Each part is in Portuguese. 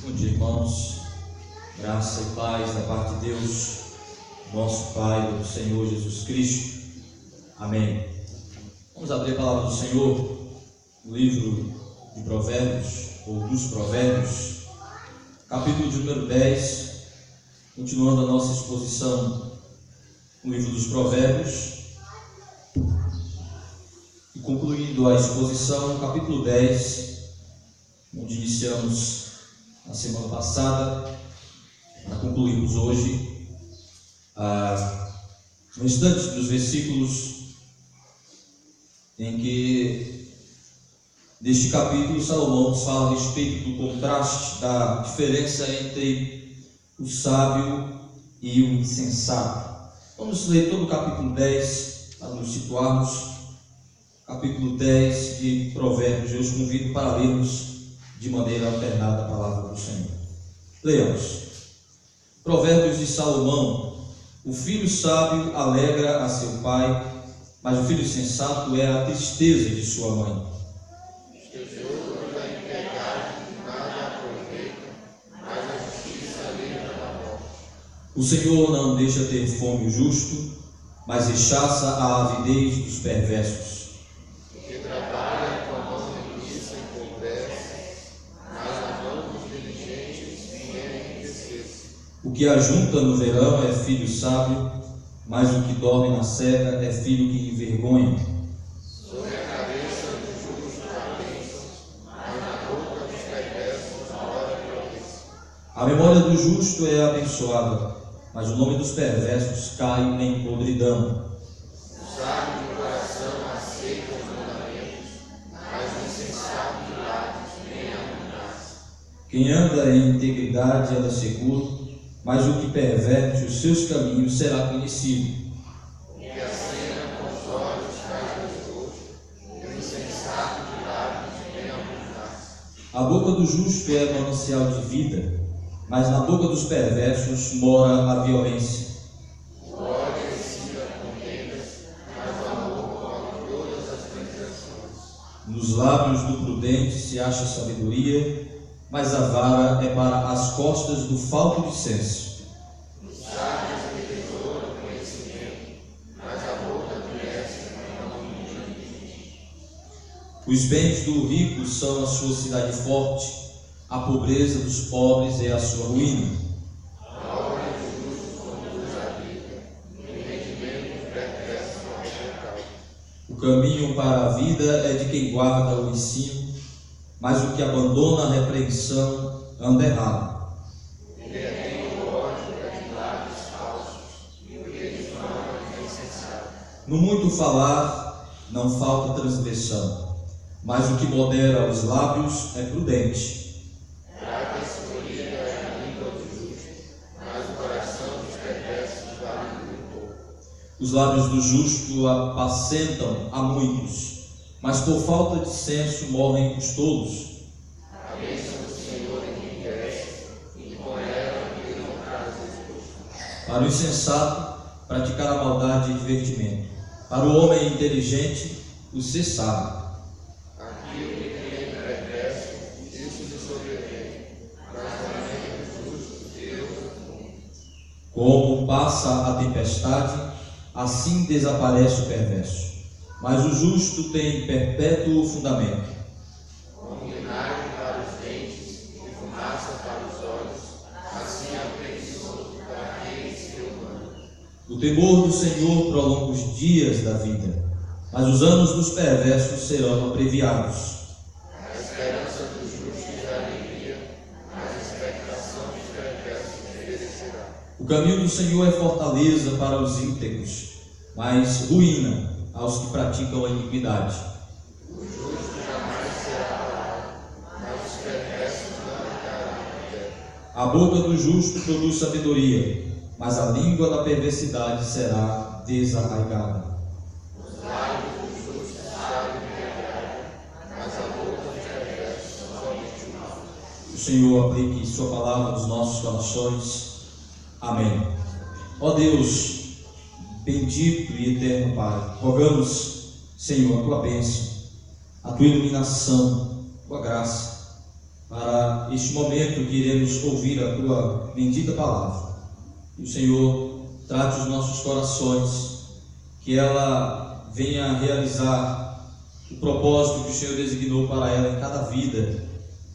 Bom dia, irmãos. Graça e paz da parte de Deus, nosso Pai, do Senhor Jesus Cristo. Amém. Vamos abrir a palavra do Senhor no livro de Provérbios, ou dos Provérbios, capítulo de número 10, continuando a nossa exposição no livro dos Provérbios, e concluindo a exposição, capítulo 10, onde iniciamos na semana passada, para concluirmos hoje, no restante dos versículos em que, neste capítulo, Salomão nos fala a respeito do contraste, da diferença entre o sábio e o insensato. Vamos ler todo o capítulo 10, para nos situarmos. Capítulo 10 de Provérbios. Eu os convido para lermos de maneira alternada a palavra do Senhor. Leamos. Provérbios de Salomão. O filho sábio alegra a seu pai, mas o filho sensato é a tristeza de sua mãe. O Senhor não deixa ter fome o justo, mas rechaça a avidez dos perversos. O que ajunta no verão é filho sábio, mas o que dorme na cega é filho que envergonha. Sobre a cabeça do justo há bênção, mas na boca dos perversos mora a violência. A memória do justo é abençoada, mas o nome dos perversos cai em podridão. O sábio de coração aceita os mandamentos, mas o insensato de lábios nem ameaça. Quem anda em integridade anda seguro, mas o que perverte os seus caminhos será conhecido. O que acena com os olhos faz desgosto, e o insensato de lábios nem ameaça. A boca do justo é manancial de vida, mas na boca dos perversos mora a violência. O ódio excita contendas, mas o amor cobre todas as transgressões. Nos lábios do prudente se acha sabedoria, mas a vara é para as costas do falto de senso. Os sábios tesouram o conhecimento, mas a boca do mestre não humilha. Os bens do rico são a sua cidade forte, a pobreza dos pobres é a sua ruína. A obra do justo conduz à vida, o entendimento dos perversos ao pecado. O caminho para a vida é de quem guarda o ensino, mas o que abandona a repreensão anda errado. No muito falar não falta transgressão, mas o que modera os lábios é prudente. Traga a sabedoria é a língua do justo, mas o coração dos perversos vale muito pouco. Os lábios do justo apacentam a muitos, mas por falta de senso morrem os tolos. A bênção do Senhor enriquece, e com ela ele não traz desgosto. Para o insensato, praticar a maldade é divertimento. Para o homem inteligente, o ser sábio. Aquilo que tem perverso, isso lhe sobrevém, mas também o justo Deus é bom. Como passa a tempestade, assim desaparece o perverso. Mas o justo tem perpétuo fundamento. Como vinagre para os dentes e fumaça para os olhos, assim é o preguiçoso para aquele ser humano. O temor do Senhor prolonga os dias da vida, mas os anos dos perversos serão abreviados. A esperança dos justos é alegria, mas a expectação dos perversos perecerá. O caminho do Senhor é fortaleza para os íntegros, mas ruína aos que praticam a iniquidade. O justo jamais será abalado, mas os perversos não habitarão na terra. A boca do justo produz sabedoria, mas a língua da perversidade será desarraigada. Os lábios do justo sabem pegar, mas a boca dos perversos somente o mal. O Senhor aplique sua palavra nos nossos corações. Amém. Ó Deus, bendito e eterno Pai, rogamos, Senhor, a tua bênção, a tua iluminação, a tua graça, para este momento que iremos ouvir a Tua bendita palavra. Que o Senhor trate os nossos corações, que ela venha realizar o propósito que o Senhor designou para ela em cada vida,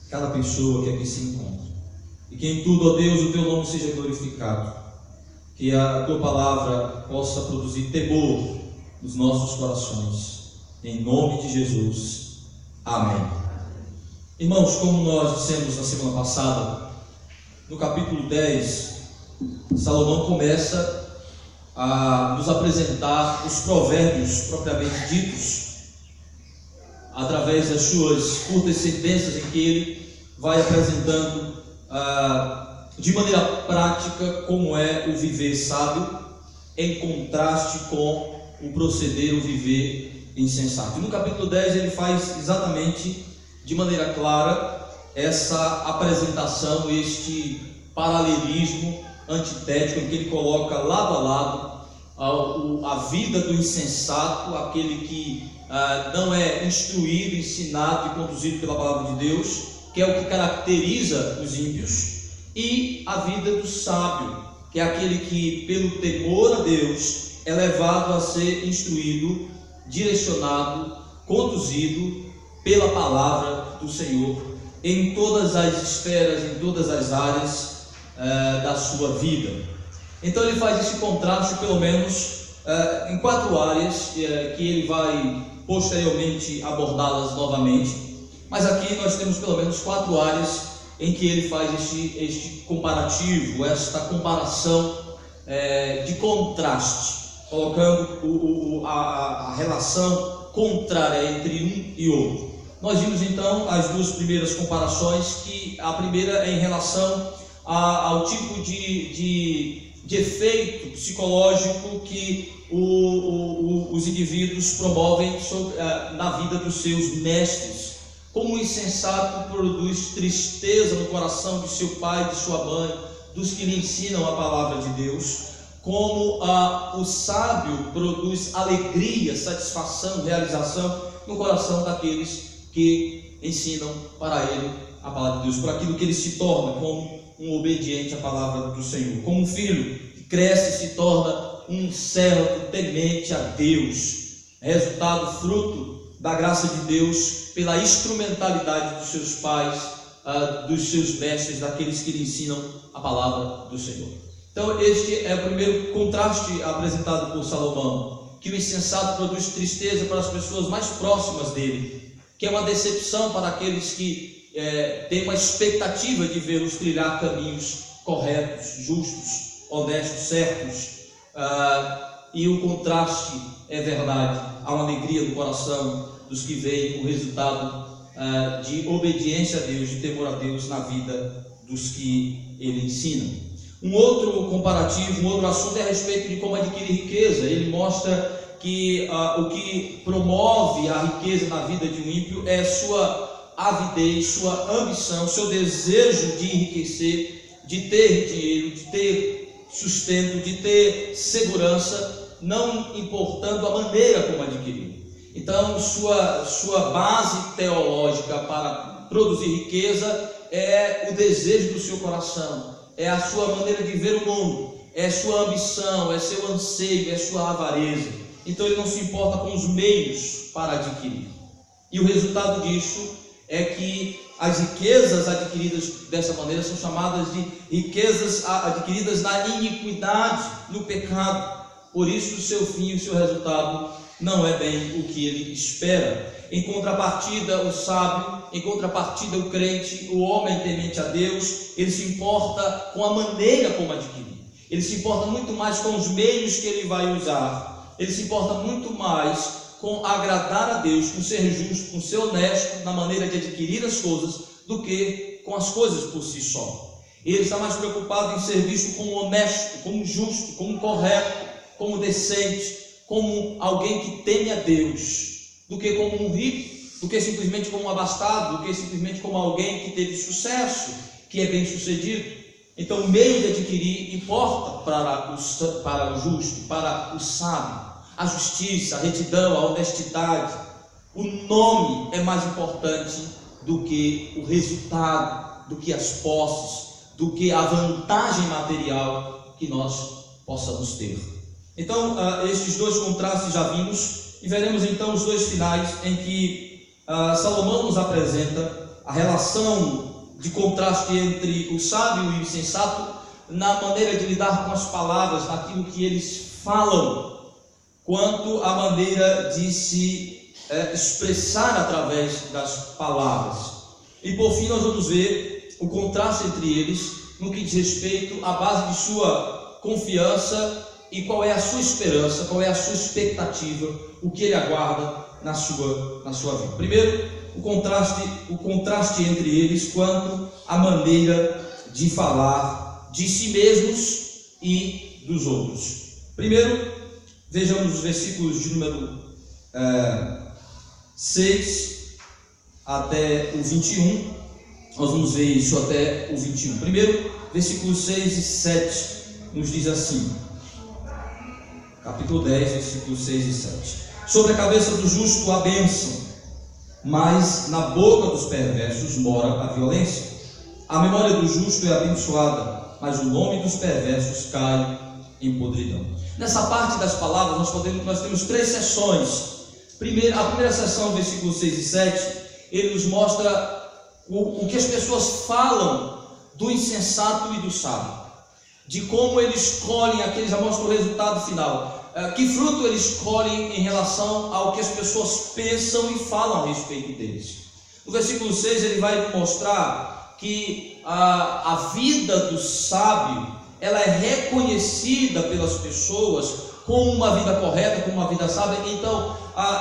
cada pessoa que aqui se encontra. E que em tudo, ó Deus, o Teu nome seja glorificado. Que a Tua palavra possa produzir temor nos nossos corações. Em nome de Jesus. Amém. Irmãos, como nós dissemos na semana passada, no capítulo 10, Salomão começa a nos apresentar os provérbios propriamente ditos, através das suas curtas sentenças em que ele vai apresentando de maneira prática como é o viver sábio, em contraste com o proceder, o viver insensato. E no capítulo 10 ele faz exatamente de maneira clara essa apresentação, este paralelismo antitético em que ele coloca lado a lado a vida do insensato, aquele que não é instruído, ensinado e conduzido pela palavra de Deus, que é o que caracteriza os ímpios, e a vida do sábio, que é aquele que, pelo temor a Deus, é levado a ser instruído, direcionado, conduzido pela palavra do Senhor em todas as esferas, em todas as áreas da sua vida. Então ele faz esse contraste, pelo menos em 4 áreas, que ele vai posteriormente abordá-las novamente, mas aqui nós temos pelo menos 4 áreas em que ele faz este comparativo, esta comparação de contraste, colocando a relação contrária entre um e outro. Nós vimos então as 2 primeiras comparações, que a primeira é em relação ao tipo de efeito psicológico que os indivíduos promovem na vida dos seus mestres. Como o insensato produz tristeza no coração de seu pai, de sua mãe, dos que lhe ensinam a palavra de Deus, como o sábio produz alegria, satisfação, realização no coração daqueles que ensinam para ele a palavra de Deus, por aquilo que ele se torna como um obediente à palavra do Senhor, como um filho que cresce e se torna um servo temente a Deus, resultado, fruto da graça de Deus, pela instrumentalidade dos seus pais, dos seus mestres, daqueles que lhe ensinam a palavra do Senhor. Então este é o primeiro contraste apresentado por Salomão, que o insensato produz tristeza para as pessoas mais próximas dele, que é uma decepção para aqueles que têm uma expectativa de vê-los trilhar caminhos corretos, justos, honestos, certos, e o contraste é verdade. Há uma alegria no coração dos que veem o resultado de obediência a Deus, de temor a Deus na vida dos que ele ensina. Um outro comparativo, um outro assunto é a respeito de como adquirir riqueza. Ele mostra que o que promove a riqueza na vida de um ímpio é sua avidez, sua ambição, seu desejo de enriquecer, de ter dinheiro, de ter sustento, de ter segurança, não importando a maneira como adquirir. Então, sua base teológica para produzir riqueza é o desejo do seu coração, é a sua maneira de ver o mundo, é sua ambição, é seu anseio, é sua avareza. Então ele não se importa com os meios para adquirir. E o resultado disso é que as riquezas adquiridas dessa maneira são chamadas de riquezas adquiridas na iniquidade, no pecado. Por isso o seu fim, o seu resultado não é bem o que ele espera. Em contrapartida, o sábio, em contrapartida, o crente, o homem temente a Deus, ele se importa com a maneira como adquirir. Ele se importa muito mais com os meios que ele vai usar. Ele se importa muito mais com agradar a Deus, com ser justo, com ser honesto na maneira de adquirir as coisas, do que com as coisas por si só. Ele está mais preocupado em ser visto como honesto, como justo, como correto, como decente, como alguém que teme a Deus, do que como um rico, do que simplesmente como um abastado, do que simplesmente como alguém que teve sucesso, que é bem sucedido. Então o meio de adquirir importa para o justo, para o sábio. A justiça, a retidão, a honestidade. O nome é mais importante do que o resultado, do que as posses, do que a vantagem material que nós possamos ter. Então, estes dois contrastes já vimos, e veremos então os dois finais em que Salomão nos apresenta a relação de contraste entre o sábio e o insensato na maneira de lidar com as palavras, naquilo que eles falam, quanto à maneira de se expressar através das palavras. E por fim nós vamos ver o contraste entre eles no que diz respeito à base de sua confiança e qual é a sua esperança, qual é a sua expectativa, o que ele aguarda na sua vida. Primeiro, o contraste entre eles quanto à maneira de falar de si mesmos e dos outros. Primeiro, vejamos os versículos de número 6 até o 21. Nós vamos ver isso até o 21. Primeiro, versículos 6 e 7 nos diz assim, capítulo 10, versículos 6 e 7. Sobre a cabeça do justo a bênção, mas na boca dos perversos mora a violência. A memória do justo é abençoada, mas o nome dos perversos cai em podridão. Nessa parte das palavras nós temos três seções. A primeira seção, versículos 6 e 7, ele nos mostra o que as pessoas falam do insensato e do sábio, de como eles colhem, aqui ele já mostra o resultado final, que fruto eles colhem em relação ao que as pessoas pensam e falam a respeito deles. No versículo 6 ele vai mostrar que a vida do sábio, ela é reconhecida pelas pessoas como uma vida correta, como uma vida sábia. Então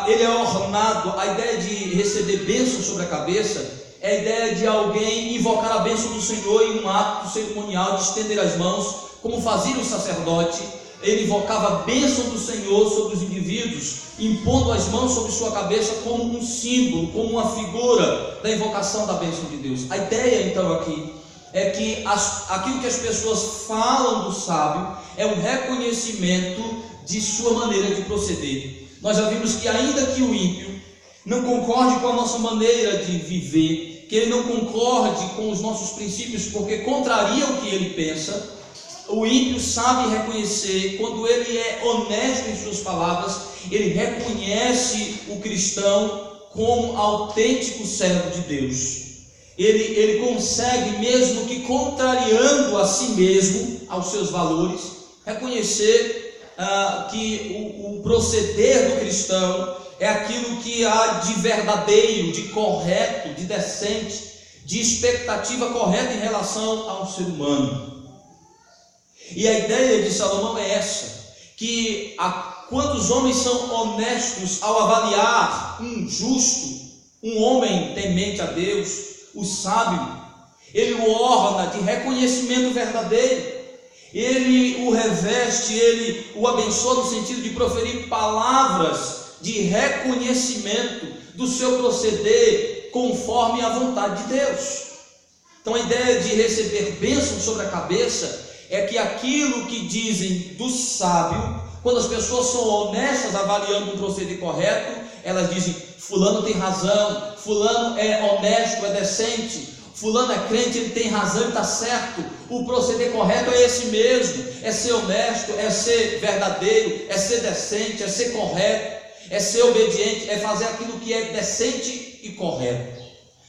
ele é ornado. A ideia de receber bênção sobre a cabeça é a ideia de alguém invocar a bênção do Senhor em um ato cerimonial de estender as mãos, como fazia o sacerdote. Ele invocava a bênção do Senhor sobre os indivíduos, impondo as mãos sobre sua cabeça como um símbolo, como uma figura da invocação da bênção de Deus. A ideia então aqui é que aquilo que as pessoas falam do sábio é um reconhecimento de sua maneira de proceder. Nós já vimos que ainda que o ímpio não concorde com a nossa maneira de viver, que ele não concorde com os nossos princípios, porque contraria o que ele pensa, o ímpio sabe reconhecer, quando ele é honesto em suas palavras, ele reconhece o cristão como autêntico servo de Deus. Ele consegue, mesmo que contrariando a si mesmo, aos seus valores, reconhecer que o proceder do cristão é aquilo que há de verdadeiro, de correto, de decente, de expectativa correta em relação ao ser humano. E a ideia de Salomão é essa, que quando os homens são honestos ao avaliar um justo, um homem temente a Deus, o sábio, ele o orna de reconhecimento verdadeiro, ele o reveste, ele o abençoa no sentido de proferir palavras de reconhecimento do seu proceder conforme a vontade de Deus. Então a ideia de receber bênção sobre a cabeça é que aquilo que dizem do sábio, quando as pessoas são honestas avaliando um proceder correto, elas dizem: fulano tem razão, fulano é honesto, é decente, fulano é crente, ele tem razão e está certo. O proceder correto é esse mesmo, é ser honesto, é ser verdadeiro, é ser decente, é ser correto, é ser obediente, é fazer aquilo que é decente e correto.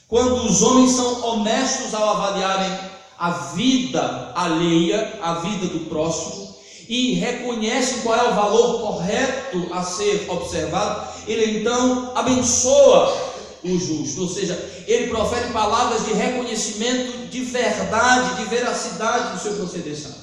Quando os homens são honestos ao avaliarem a vida alheia, a vida do próximo, e reconhecem qual é o valor correto a ser observado, ele então abençoa o justo, ou seja, ele profere palavras de reconhecimento de verdade, de veracidade do seu proceder sábio.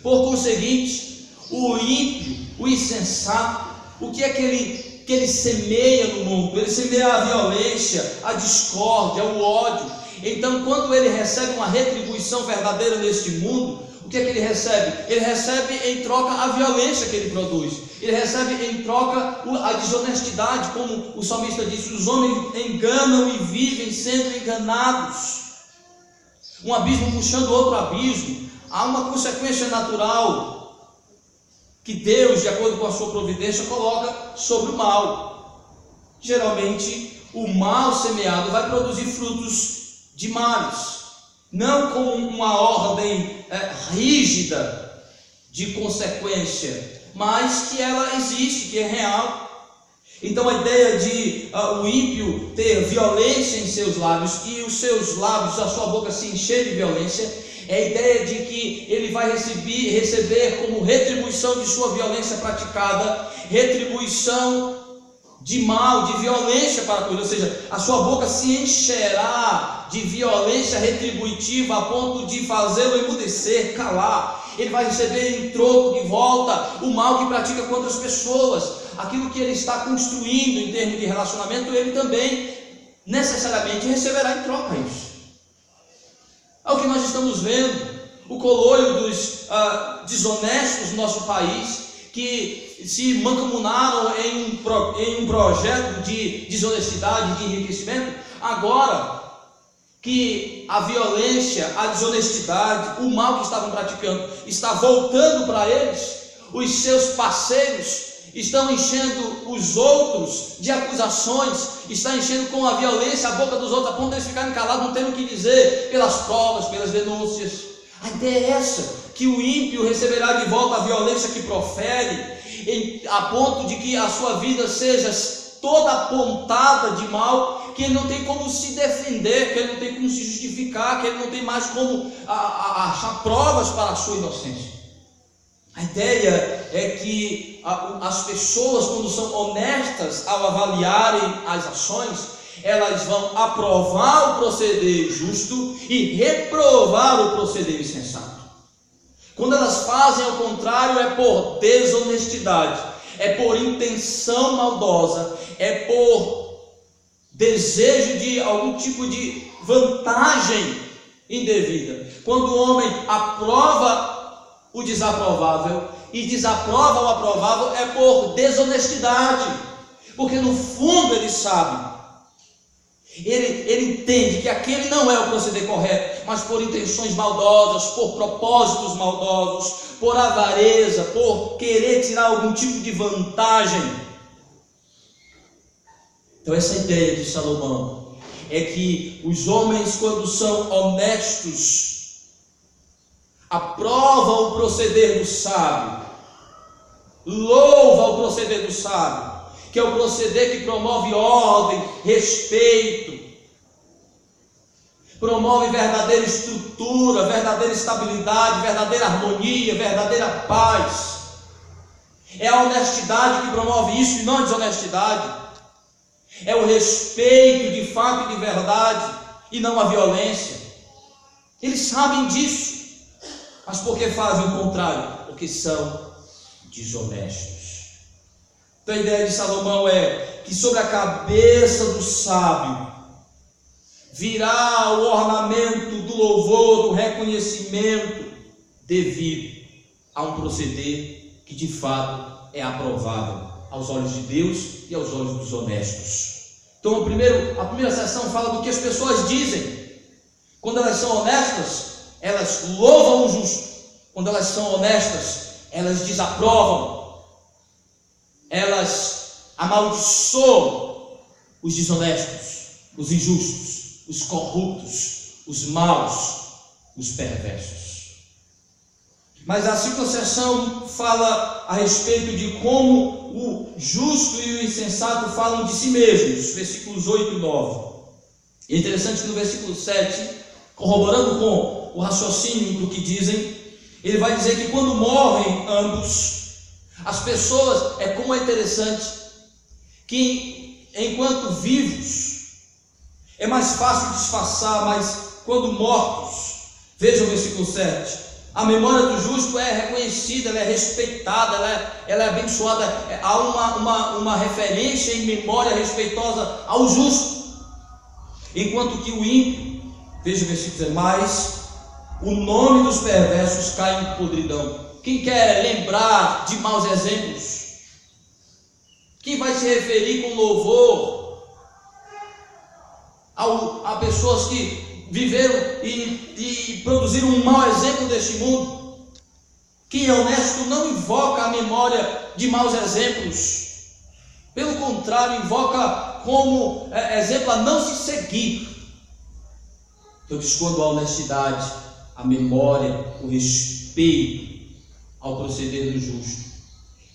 Por conseguinte, o ímpio, o insensato, o que é que ele semeia no mundo? Ele semeia a violência, a discórdia, o ódio. Então, quando ele recebe uma retribuição verdadeira neste mundo, o que é que ele recebe? Ele recebe em troca a violência que ele produz. Ele recebe em troca a desonestidade, como o salmista disse: os homens enganam e vivem sendo enganados. Um abismo puxando outro abismo. Há uma consequência natural que Deus, de acordo com a sua providência, coloca sobre o mal. Geralmente, o mal semeado vai produzir frutos de males, não com uma ordem rígida de consequência, mas que ela existe, que é real. Então a ideia de o ímpio ter violência em seus lábios e os seus lábios, a sua boca se encher de violência, é a ideia de que ele vai receber como retribuição de sua violência praticada, retribuição de mal, de violência para com ele. Ou seja, a sua boca se encherá de violência retributiva a ponto de fazê-lo emudecer, calar. Ele vai receber em troco de volta o mal que pratica contra as pessoas. Aquilo que ele está construindo em termos de relacionamento, ele também necessariamente receberá em troca isso. É o que nós estamos vendo, o coloio dos desonestos no nosso país, que se mancomunaram em um projeto de desonestidade, de enriquecimento. Agora que a violência, a desonestidade, o mal que estavam praticando está voltando para eles, os seus parceiros estão enchendo os outros de acusações, está enchendo com a violência a boca dos outros, a ponto de eles ficarem calados, não tendo o que dizer, pelas provas, pelas denúncias. A ideia é essa, que o ímpio receberá de volta a violência que profere, a ponto de que a sua vida seja toda apontada de mal, que ele não tem como se defender, que ele não tem como se justificar, que ele não tem mais como achar provas para a sua inocência. A ideia é que as pessoas, quando são honestas ao avaliarem as ações, elas vão aprovar o proceder justo e reprovar o proceder insensato. Quando elas fazem ao contrário, é por desonestidade, é por intenção maldosa, é por desejo de algum tipo de vantagem indevida. Quando o homem aprova o desaprovável e desaprova o aprovável, é por desonestidade, porque no fundo ele sabe, ele entende que aquele não é o proceder correto, mas por intenções maldosas, por propósitos maldosos, por avareza, por querer tirar algum tipo de vantagem. Então essa ideia de Salomão é que os homens, quando são honestos, aprova o proceder do sábio, louva o proceder do sábio, que é o proceder que promove ordem, respeito, promove verdadeira estrutura, verdadeira estabilidade, verdadeira harmonia, verdadeira paz. É a honestidade que promove isso e não a desonestidade. É o respeito de fato e de verdade e não a violência. Eles sabem disso. Mas por que fazem o contrário? Porque são desonestos. Então a ideia de Salomão é que sobre a cabeça do sábio virá o ornamento do louvor, do reconhecimento devido a um proceder que de fato é aprovável aos olhos de Deus e aos olhos dos honestos. Então a primeira seção fala do que as pessoas dizem. Quando elas são honestas, elas louvam o justo. Quando elas são honestas, elas desaprovam, elas amaldiçoam os desonestos, os injustos, os corruptos, os maus, os perversos. Mas a segunda seção fala a respeito de como o justo e o insensato falam de si mesmos, versículos 8 e 9. É interessante que no versículo 7, corroborando com o raciocínio do que dizem, ele vai dizer que quando morrem ambos, as pessoas, como é interessante, que enquanto vivos, é mais fácil disfarçar, mas quando mortos, veja o versículo 7, a memória do justo é reconhecida, ela é respeitada, ela é abençoada, há uma referência em memória respeitosa ao justo, enquanto que o ímpio, veja o versículo 10, mas o nome dos perversos cai em podridão. Quem quer lembrar de maus exemplos? Quem vai se referir com louvor a pessoas que viveram e produziram um mau exemplo deste mundo? Quem é honesto não invoca a memória de maus exemplos. Pelo contrário, invoca como exemplo a não se seguir. Eu disse, quando a honestidade, a memória, o respeito ao proceder do justo,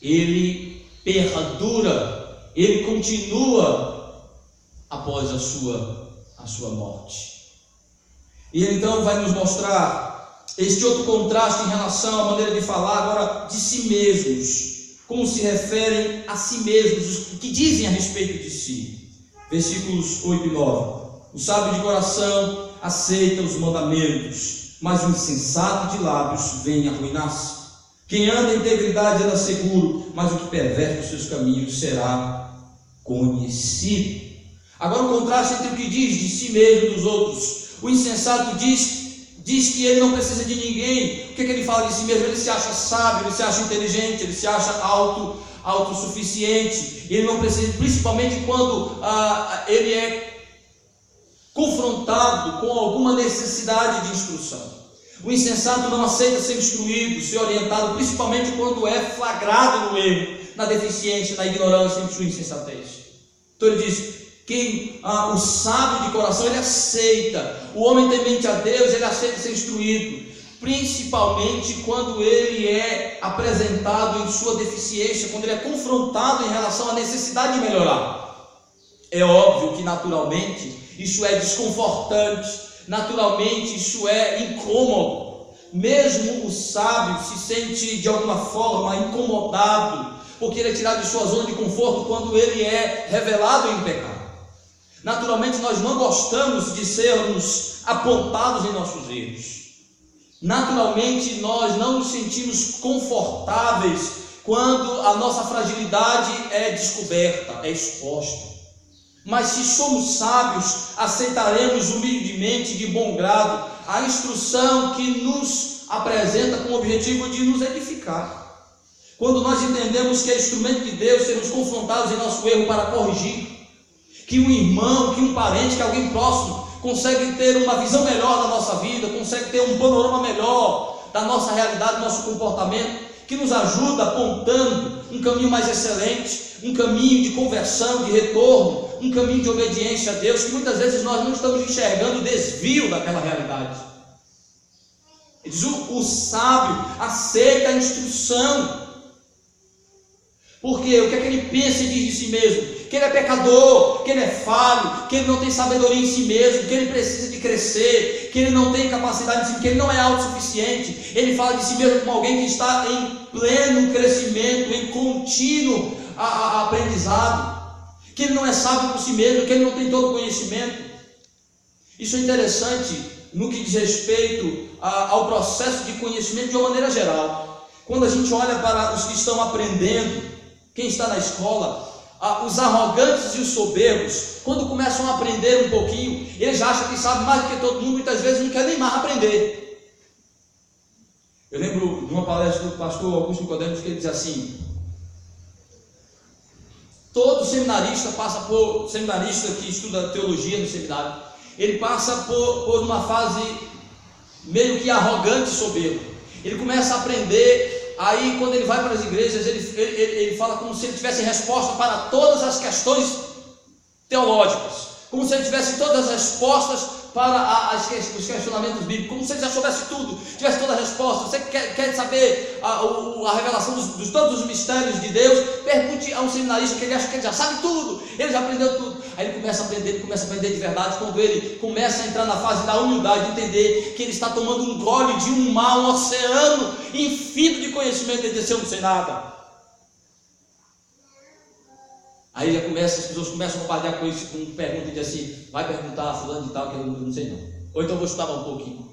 ele perdura, ele continua após a sua morte. E ele então vai nos mostrar este outro contraste em relação à maneira de falar agora de si mesmos, como se referem a si mesmos, o que dizem a respeito de si. Versículos 8 e 9. O sábio de coração aceita os mandamentos, mas o insensato de lábios vem arruinar-se. Quem anda em integridade anda seguro, mas o que perverte os seus caminhos será conhecido. Agora o contraste entre o que diz de si mesmo e dos outros. O insensato diz que ele não precisa de ninguém. O que ele fala de si mesmo? Ele se acha sábio, ele se acha inteligente, ele se acha autossuficiente. Ele não precisa, principalmente quando ele é confrontado com alguma necessidade de instrução. O insensato não aceita ser instruído, ser orientado, principalmente quando é flagrado no erro, na deficiência, na ignorância, em sua insensatez. Então ele diz, o sábio de coração, ele aceita, o homem temente a Deus, ele aceita ser instruído, principalmente quando ele é apresentado em sua deficiência, quando ele é confrontado em relação à necessidade de melhorar. É óbvio que naturalmente isso é desconfortante, naturalmente isso é incômodo. Mesmo o sábio se sente de alguma forma incomodado, porque ele é tirado de sua zona de conforto quando ele é revelado em pecado. Naturalmente nós não gostamos de sermos apontados em nossos erros. Naturalmente nós não nos sentimos confortáveis quando a nossa fragilidade é descoberta, é exposta. Mas se somos sábios, aceitaremos humildemente, de bom grado, a instrução que nos apresenta com o objetivo de nos edificar. Quando nós entendemos que é instrumento de Deus sermos confrontados em nosso erro para corrigir, que um irmão, que um parente, que alguém próximo consegue ter uma visão melhor da nossa vida, consegue ter um panorama melhor da nossa realidade, do nosso comportamento, que nos ajuda apontando um caminho mais excelente, um caminho de conversão, de retorno, um caminho de obediência a Deus, que muitas vezes nós não estamos enxergando o desvio daquela realidade. Ele diz, o sábio aceita a instrução, porque o que é que ele pensa e diz de si mesmo? Que ele é pecador, que ele é falho, que ele não tem sabedoria em si mesmo, que ele precisa de crescer, que ele não tem capacidade em si, que ele não é autossuficiente. Ele fala de si mesmo como alguém que está em pleno crescimento, em contínuo aprendizado, que ele não é sábio por si mesmo, que ele não tem todo o conhecimento. Isso é interessante no que diz respeito ao processo de conhecimento de uma maneira geral. Quando a gente olha para os que estão aprendendo, quem está na escola, os arrogantes e os soberbos, quando começam a aprender um pouquinho, eles já acham que sabem mais do que todo mundo, muitas vezes não querem nem mais aprender. Eu lembro de uma palestra do pastor Augusto Nicodemos, que ele diz assim: todo seminarista que estuda teologia no seminário, ele passa por uma fase meio que arrogante e soberbo. Ele começa a aprender. Aí quando ele vai para as igrejas, ele fala como se ele tivesse resposta para todas as questões teológicas, como se ele tivesse todas as respostas para os questionamentos bíblicos, como se ele já soubesse tudo, tivesse toda a resposta. Você quer saber a revelação de todos os mistérios de Deus? Pergunte a um seminarista que ele acha que ele já sabe tudo, ele já aprendeu tudo. Aí ele começa a aprender de verdade, quando ele começa a entrar na fase da humildade, de entender que ele está tomando um gole de um mar, um oceano infinito de conhecimento. Ele diz: eu não sei nada. Aí as pessoas começam a compartilhar com isso, com pergunta e diz assim: vai perguntar a fulano de tal, que eu não sei não. Ou então vou estudar um pouquinho.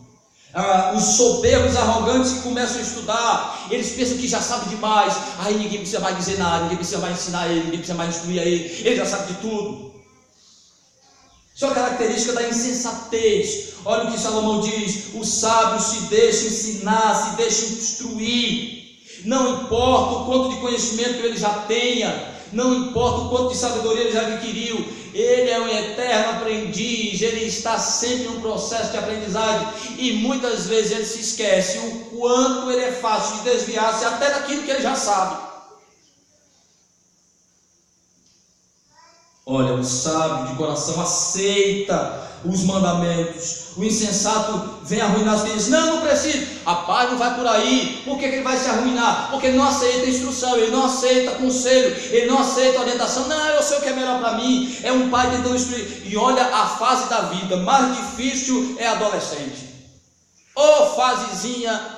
Os soberbos, arrogantes que começam a estudar, eles pensam que já sabem demais. Aí ninguém precisa mais dizer nada, ninguém precisa mais ensinar ele, ninguém precisa mais instruir ele já sabe de tudo. Isso é uma característica da insensatez. Olha o que Salomão diz: o sábio se deixa ensinar, se deixa instruir. Não importa o quanto de conhecimento ele já tenha, não importa o quanto de sabedoria ele já adquiriu, ele é um eterno aprendiz, ele está sempre em um processo de aprendizagem, e muitas vezes ele se esquece o quanto ele é fácil de desviar-se até daquilo que ele já sabe. Olha, o sábio de coração aceita os mandamentos. O insensato vem arruinar as coisas. Não preciso. Rapaz, não vai por aí. Por que ele vai se arruinar? Porque ele não aceita instrução, ele não aceita conselho, ele não aceita orientação. Não, eu sei o que é melhor para mim. É um pai tentando instruir. E olha a fase da vida mais difícil é a adolescente. Ô fasezinha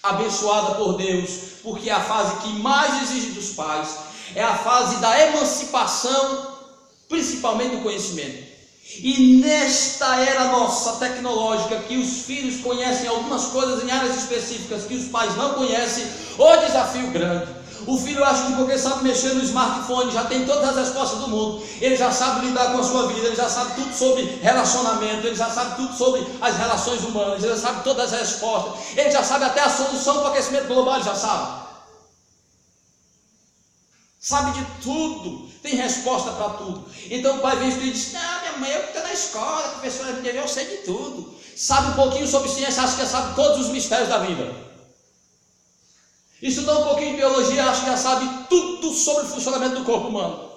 abençoada por Deus, porque é a fase que mais exige dos pais. É a fase da emancipação, principalmente do conhecimento. E nesta era nossa tecnológica, que os filhos conhecem algumas coisas em áreas específicas que os pais não conhecem, o desafio grande. O filho acha que porque sabe mexer no smartphone, já tem todas as respostas do mundo, ele já sabe lidar com a sua vida, ele já sabe tudo sobre relacionamento, ele já sabe tudo sobre as relações humanas, ele já sabe todas as respostas, ele já sabe até a solução para o aquecimento global, ele já sabe. Sabe de tudo, tem resposta para tudo. Então o pai vem e diz: não, minha mãe, eu que estou na escola, a professora me deu, eu sei de tudo. Sabe um pouquinho sobre ciência, acha que já sabe todos os mistérios da vida. Estudou um pouquinho de biologia, acha que já sabe tudo sobre o funcionamento do corpo humano.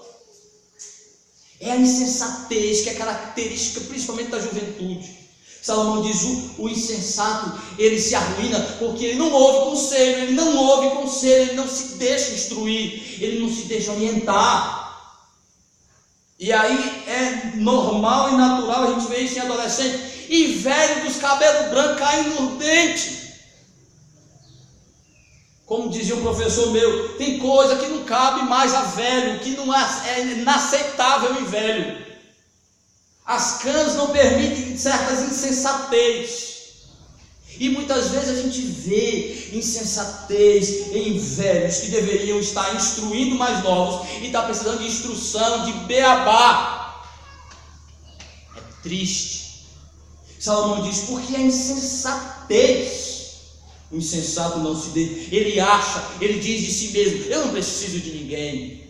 É a insensatez que é característica principalmente da juventude. Salomão diz: o insensato, ele se arruína porque ele não ouve conselho, ele não se deixa instruir, ele não se deixa orientar. E aí é normal e natural a gente ver isso em adolescente e velho dos cabelos brancos caindo no dente. Como dizia um professor meu, tem coisa que não cabe mais a velho, que não é inaceitável em velho. As canas não permitem certas insensatez. E muitas vezes a gente vê insensatez em velhos que deveriam estar instruindo mais novos e está precisando de instrução, de beabá. É triste. Salomão diz: porque a insensatez. O insensato não se deixa. Ele acha, ele diz de si mesmo: eu não preciso de ninguém.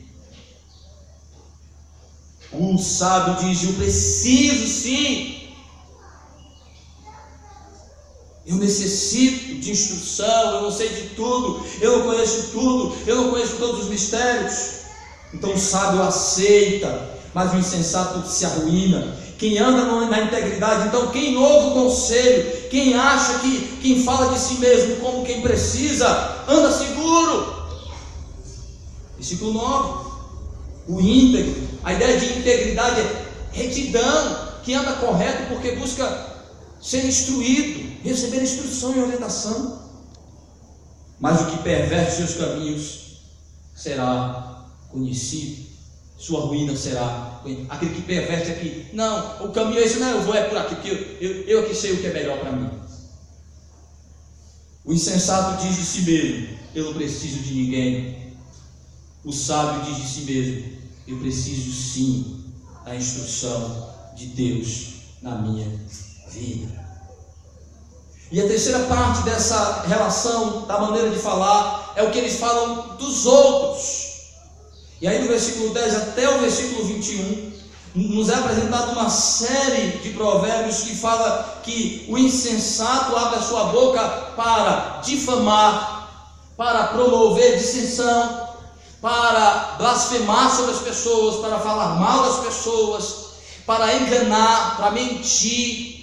O sábio diz: eu preciso sim. Eu necessito de instrução, eu não sei de tudo, eu não conheço tudo, eu não conheço todos os mistérios. Então o sábio aceita, mas o insensato se arruína. Quem anda na integridade, então quem ouve o conselho, quem acha que, quem fala de si mesmo como quem precisa, anda seguro. Versículo 9. O íntegro, a ideia de integridade é retidão, que anda correto porque busca ser instruído, receber instrução e orientação. Mas o que perverte seus caminhos será conhecido, sua ruína será conhecida. Aquele que perverte aqui, não, o caminho é esse, não, eu vou por aqui, porque eu aqui sei o que é melhor para mim. O insensato diz de si mesmo: eu não preciso de ninguém. O sábio diz de si mesmo: eu preciso sim da instrução de Deus na minha vida. E a terceira parte dessa relação, da maneira de falar, é o que eles falam dos outros. E aí do versículo 10 até o versículo 21, nos é apresentado uma série de provérbios que fala que o insensato abre a sua boca para difamar, para promover dissensão, para blasfemar sobre as pessoas, para falar mal das pessoas, para enganar, para mentir.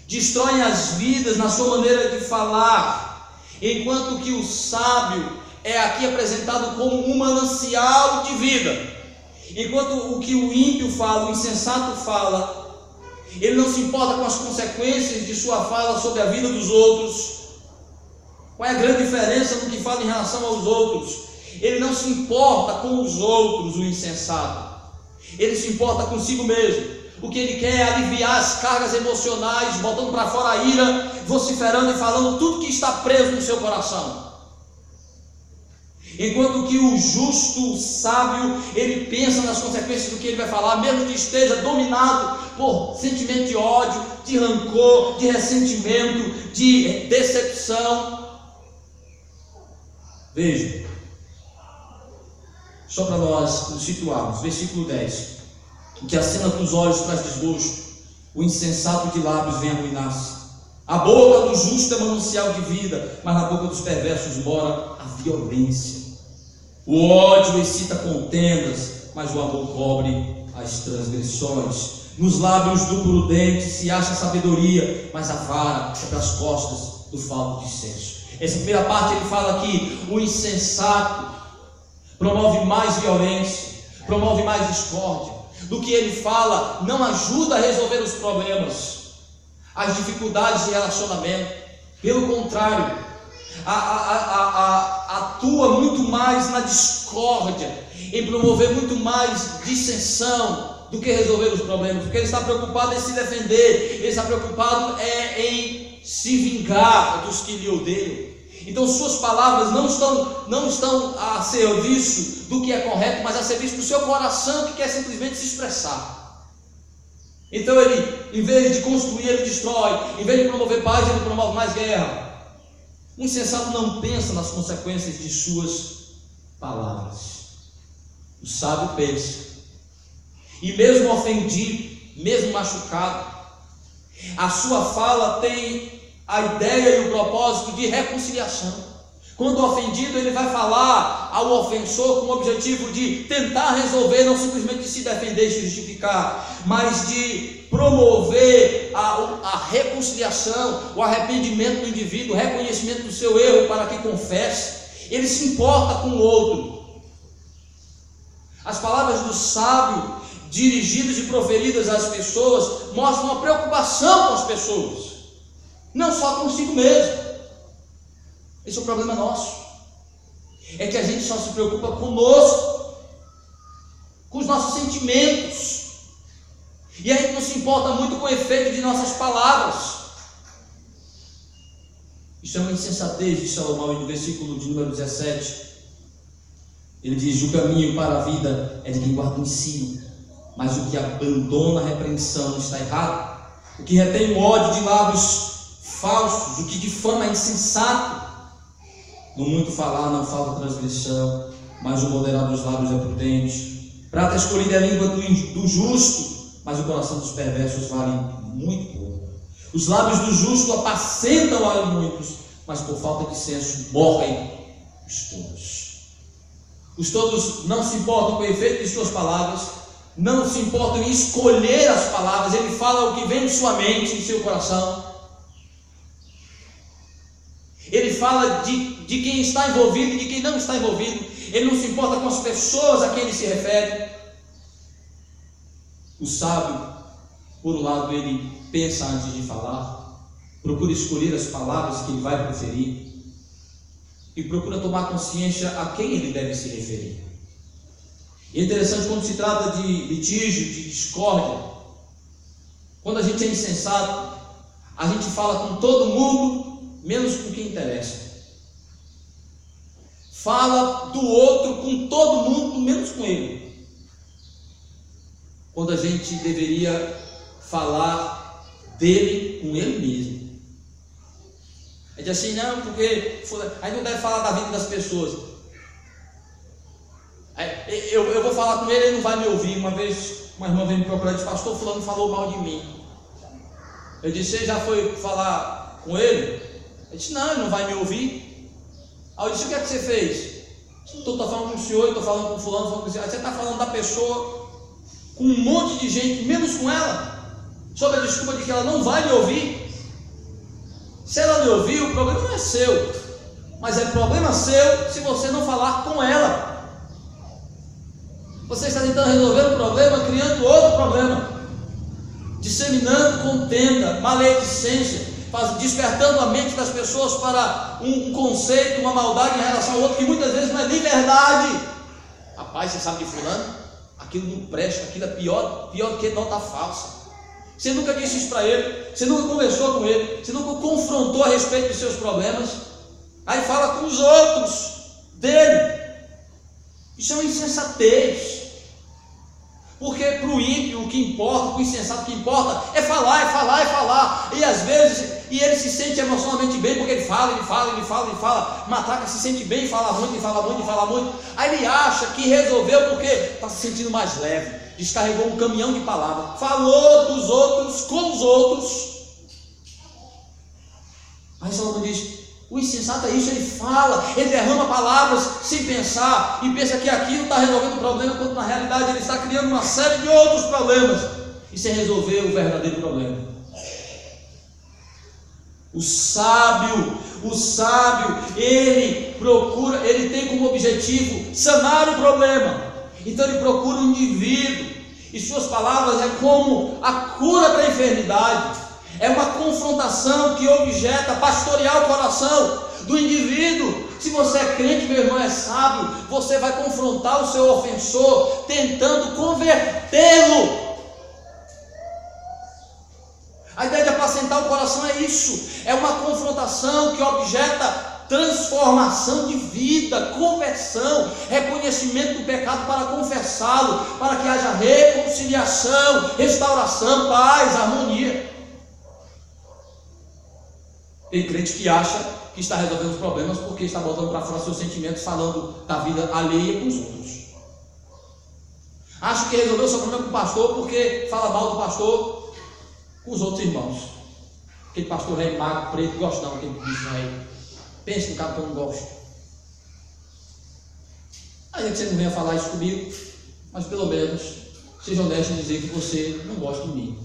Destroem as vidas na sua maneira de falar, enquanto que o sábio é aqui apresentado como um manancial de vida. Enquanto o que o ímpio fala, o insensato fala, ele não se importa com as consequências de sua fala sobre a vida dos outros. Qual é a grande diferença no que fala em relação aos outros? Ele não se importa com os outros, o insensato. Ele se importa consigo mesmo. O que ele quer é aliviar as cargas emocionais, botando para fora a ira, vociferando e falando tudo que está preso no seu coração. Enquanto que o justo, o sábio, ele pensa nas consequências do que ele vai falar, mesmo que esteja dominado por sentimento de ódio, de rancor, de ressentimento, de decepção. Veja, só para nós nos situarmos, versículo 10: o que acena com os olhos traz desgosto, o insensato de lábios vem arruinar-se. A boca do justo é manancial de vida, mas na boca dos perversos mora a violência. O ódio excita contendas, mas o amor cobre as transgressões. Nos lábios do prudente se acha sabedoria, mas a vara é para as costas do falto de senso. Essa primeira parte ele fala que o insensato promove mais violência, promove mais discórdia. Do que ele fala, não ajuda a resolver os problemas, as dificuldades de relacionamento. Pelo contrário, atua muito mais na discórdia, em promover muito mais dissensão do que resolver os problemas, porque ele está preocupado em se defender, ele está preocupado em se vingar dos que lhe odeiam. Então suas palavras não estão a serviço do que é correto, mas a serviço do seu coração, que quer simplesmente se expressar. Então ele, em vez de construir, ele destrói. Em vez de promover paz, ele promove mais guerra. O insensato não pensa nas consequências de suas palavras. O sábio pensa. E mesmo ofendido, mesmo machucado, a sua fala tem a ideia e o propósito de reconciliação. Quando ofendido, ele vai falar ao ofensor com o objetivo de tentar resolver, não simplesmente de se defender e se justificar, mas de promover a reconciliação, o arrependimento do indivíduo, o reconhecimento do seu erro para que confesse. Ele se importa com o outro. As palavras do sábio, dirigidas e proferidas às pessoas, mostram uma preocupação com as pessoas, não só consigo mesmo. Esse é o problema nosso, é que a gente só se preocupa conosco, com os nossos sentimentos, e a gente não se importa muito com o efeito de nossas palavras. Isso é uma insensatez de Salomão. E no versículo de número 17 ele diz: o caminho para a vida é de quem guarda o ensino, mas o que abandona a repreensão está errado. O que retém o ódio de lábios falsos, o que difama é insensato. No muito falar não falta transgressão, mas o moderado dos lábios é prudente. Prata escolhida é a língua do justo, mas o coração dos perversos vale muito pouco. Os lábios do justo apacentam a muitos, mas por falta de senso morrem os tolos. Os tolos não se importam com o efeito de suas palavras, não se importam em escolher as palavras. Ele fala o que vem de sua mente, em seu coração. Ele fala de quem está envolvido e de quem não está envolvido. Ele não se importa com as pessoas a quem ele se refere. O sábio, por um lado, ele pensa antes de falar, procura escolher as palavras que ele vai proferir e procura tomar consciência a quem ele deve se referir. E é interessante quando se trata de litígio, de discórdia. Quando a gente é insensato, a gente fala com todo mundo, menos com quem interessa. Fala do outro com todo mundo, menos com ele. Quando a gente deveria falar dele com ele mesmo. É de assim, não, porque aí não deve falar da vida das pessoas. Eu vou falar com ele, ele não vai me ouvir. Uma vez uma irmã veio me procurar e disse: pastor fulano falou mal de mim. Eu disse: você já foi falar com ele? Ele disse: não, ele não vai me ouvir. Aí eu disse: o que é que você fez? Estou falando com o senhor, estou falando com fulano, falando com o senhor. Aí você está falando da pessoa com um monte de gente, menos com ela, sob a desculpa de que ela não vai me ouvir. Se ela lhe ouvir, o problema não é seu, mas é problema seu se você não falar com ela. Você está tentando resolver um problema, criando outro problema, disseminando contenda, maledicência, despertando a mente das pessoas para um conceito, uma maldade em relação ao outro, que muitas vezes não é nem verdade. Rapaz, você sabe de fulano? Aquilo não presta, aquilo é pior do que nota falsa. Você nunca disse isso para ele, você nunca conversou com ele, você nunca confrontou a respeito dos seus problemas. Aí fala com os outros dele. Isso é uma insensatez. Porque para o ímpio o que importa, para o insensato o que importa é falar, é falar, é falar. E às vezes, ele se sente emocionalmente bem porque ele fala. Matraca se sente bem, fala muito. Aí ele acha que resolveu porque está se sentindo mais leve. Descarregou um caminhão de palavras, falou dos outros com os outros. Aí Salomão diz: O insensato é isso, ele fala, ele derrama palavras sem pensar e pensa que aquilo está resolvendo o problema, quando na realidade ele está criando uma série de outros problemas e sem resolver o verdadeiro problema. O sábio, ele tem como objetivo sanar o problema. Então ele procura um indivíduo e suas palavras é como a cura para a enfermidade. É uma confrontação que objeta pastorear o coração do indivíduo. Se você é crente, meu irmão, é sábio, você vai confrontar o seu ofensor, tentando convertê-lo. A ideia de apacentar o coração é isso, é uma confrontação que objeta transformação de vida, conversão, reconhecimento do pecado para confessá-lo, para que haja reconciliação, restauração, paz, harmonia. Tem crente que acha que está resolvendo os problemas porque está botando para fora seus sentimentos, falando da vida alheia com os outros. Acha que resolveu o seu problema com o pastor porque fala mal do pastor com os outros irmãos. Aquele pastor velho, magro, preto, gosta não, aquele bicho aí. Pense no cara que eu não gosto. A gente sempre não venha falar isso comigo, mas pelo menos seja honesto em dizer que você não gosta de mim.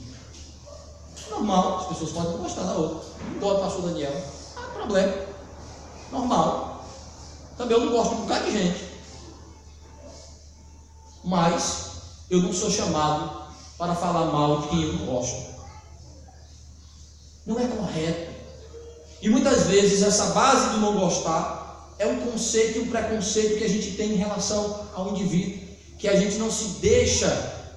Normal, as pessoas podem não gostar da outra. Não gosto do pastor Daniel, não há problema. Normal. Também eu não gosto de um bocado de gente. Mas eu não sou chamado para falar mal de quem eu não gosto. Não é correto. E muitas vezes essa base do não gostar é um conceito e um preconceito que a gente tem em relação ao indivíduo, que a gente não se deixa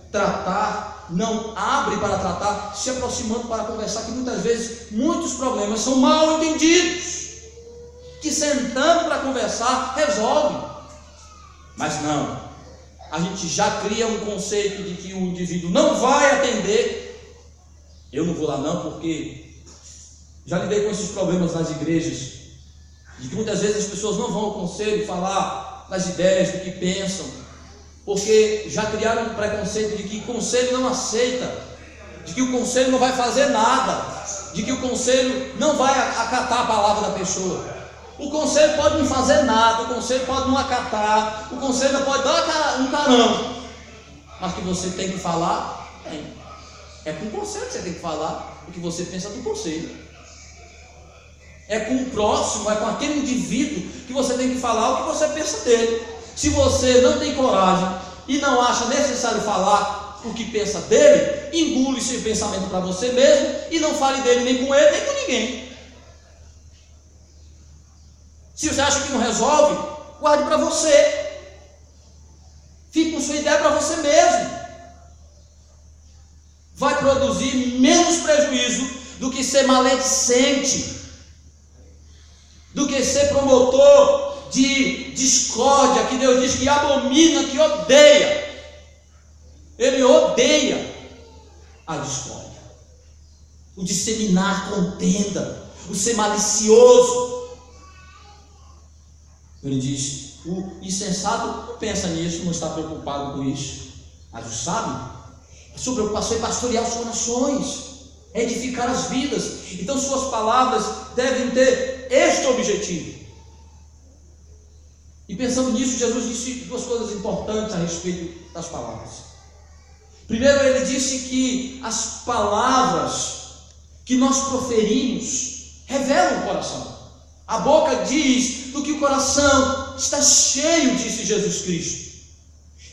tratar, não abre para tratar, se aproximando para conversar, que muitas vezes muitos problemas são mal entendidos, que sentando para conversar resolve. Mas não, a gente já cria um conceito de que o indivíduo não vai atender. Eu não vou lá não, porque já lidei com esses problemas nas igrejas, de que muitas vezes as pessoas não vão ao conselho falar das ideias, do que pensam, porque já criaram um preconceito de que o conselho não aceita, de que o conselho não vai fazer nada, de que o conselho não vai acatar a palavra da pessoa. O conselho pode não fazer nada, o conselho pode não acatar, o conselho pode dar um carão, mas que você tem que falar, tem. É com o conselho que você tem que falar o que você pensa do conselho. É com o próximo, é com aquele indivíduo que você tem que falar o que você pensa dele. Se você não tem coragem e não acha necessário falar o que pensa dele, engula esse pensamento para você mesmo e não fale dele nem com ele, nem com ninguém. Se você acha que não resolve, guarde para você. Fique com sua ideia para você mesmo. Vai produzir menos prejuízo do que ser maledicente, do que ser promotor de discórdia, que Deus diz que abomina, que odeia. Ele odeia a discórdia, o disseminar contenda, o ser malicioso. Ele diz, o insensato não pensa nisso, não está preocupado com isso, mas o sábio, a sua preocupação é pastorear os corações, edificar as vidas. Então suas palavras devem ter este objetivo. E pensando nisso, Jesus disse duas coisas importantes a respeito das palavras. Primeiro, ele disse que as palavras que nós proferimos revelam o coração. A boca diz do que o coração está cheio, disse Jesus Cristo.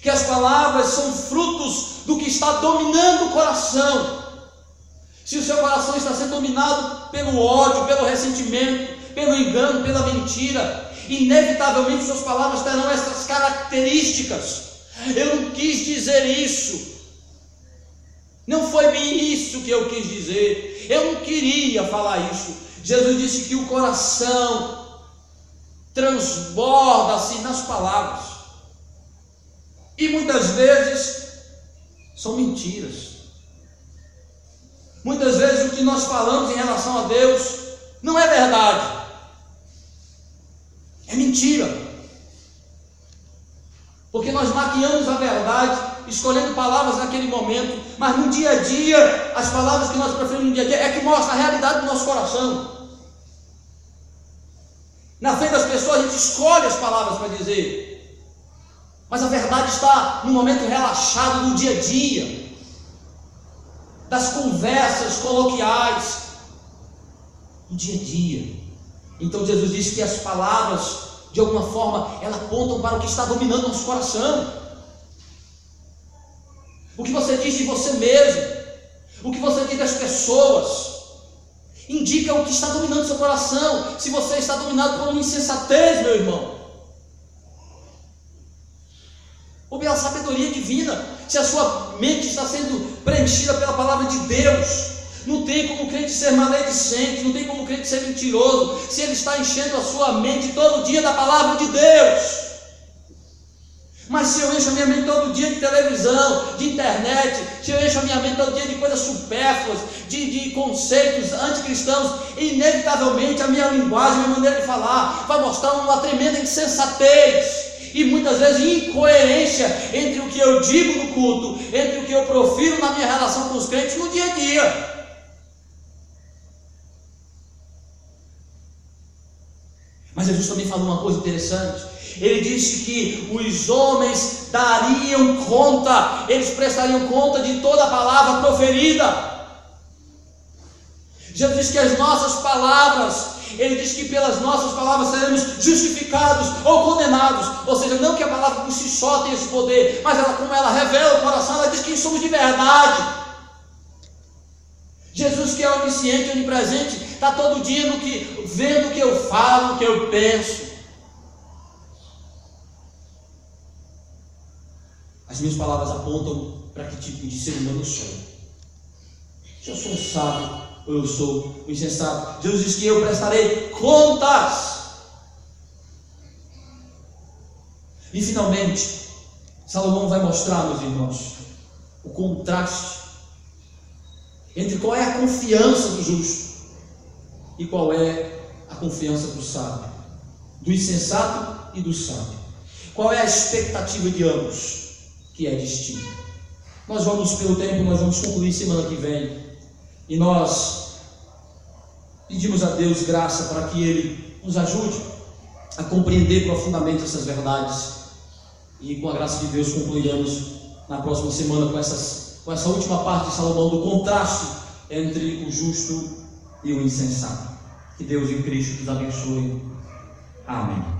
Que as palavras são frutos do que está dominando o coração. Se o seu coração está sendo dominado pelo ódio, pelo ressentimento, pelo engano, pela mentira, inevitavelmente suas palavras terão essas características. Eu não quis dizer isso, não foi bem isso que eu quis dizer, eu não queria falar isso. Jesus disse que o coração transborda-se nas palavras, e muitas vezes são mentiras. Muitas vezes o que nós falamos em relação a Deus não é verdade, é mentira, porque nós maquiamos a verdade, escolhendo palavras naquele momento, mas no dia a dia, as palavras que nós preferimos no dia a dia é que mostram a realidade do nosso coração. Na frente das pessoas a gente escolhe as palavras para dizer. Mas a verdade está no momento relaxado do dia a dia, das conversas coloquiais, do dia a dia. Então Jesus disse que as palavras, de alguma forma, elas apontam para o que está dominando nosso coração. O que você diz de você mesmo, o que você diz das pessoas, indica o que está dominando seu coração. Se você está dominado por uma insensatez, meu irmão, ou pela sabedoria divina, se a sua mente está sendo preenchida pela palavra de Deus, não tem como o crente ser maledicente, não tem como o crente ser mentiroso, se ele está enchendo a sua mente todo dia da palavra de Deus. Mas se eu encho a minha mente todo dia de televisão, de internet, se eu encho a minha mente todo dia de coisas supérfluas, de conceitos anticristãos, inevitavelmente a minha linguagem, a minha maneira de falar vai mostrar uma tremenda insensatez e muitas vezes incoerência entre o que eu digo no culto, entre o que eu profiro na minha relação com os crentes no dia a dia. Mas Jesus também falou uma coisa interessante. Ele disse que os homens dariam conta, eles prestariam conta de toda a palavra proferida. Jesus disse que as nossas palavras, ele diz que pelas nossas palavras seremos justificados ou condenados. Ou seja, não que a palavra por si só tenha esse poder, mas ela, como ela revela o coração, ela diz que somos de verdade. Jesus, que é onisciente e onipresente, está todo dia vendo o que eu falo, o que eu penso. As minhas palavras apontam para que tipo de ser humano eu sou. Se eu sou um sábio ou eu sou um insensato. Jesus diz que eu prestarei contas. E finalmente, Salomão vai mostrar, meus irmãos, o contraste entre qual é a confiança do justo e qual é a confiança do sábio, do insensato e do sábio. Qual é a expectativa de ambos? Que é destino. Nós vamos, pelo tempo, nós vamos concluir semana que vem, e nós pedimos a Deus graça para que Ele nos ajude a compreender profundamente essas verdades, e com a graça de Deus concluiremos na próxima semana com essa última parte de Salomão, do contraste entre o justo e o insensato. Que Deus em Cristo nos abençoe. Amém.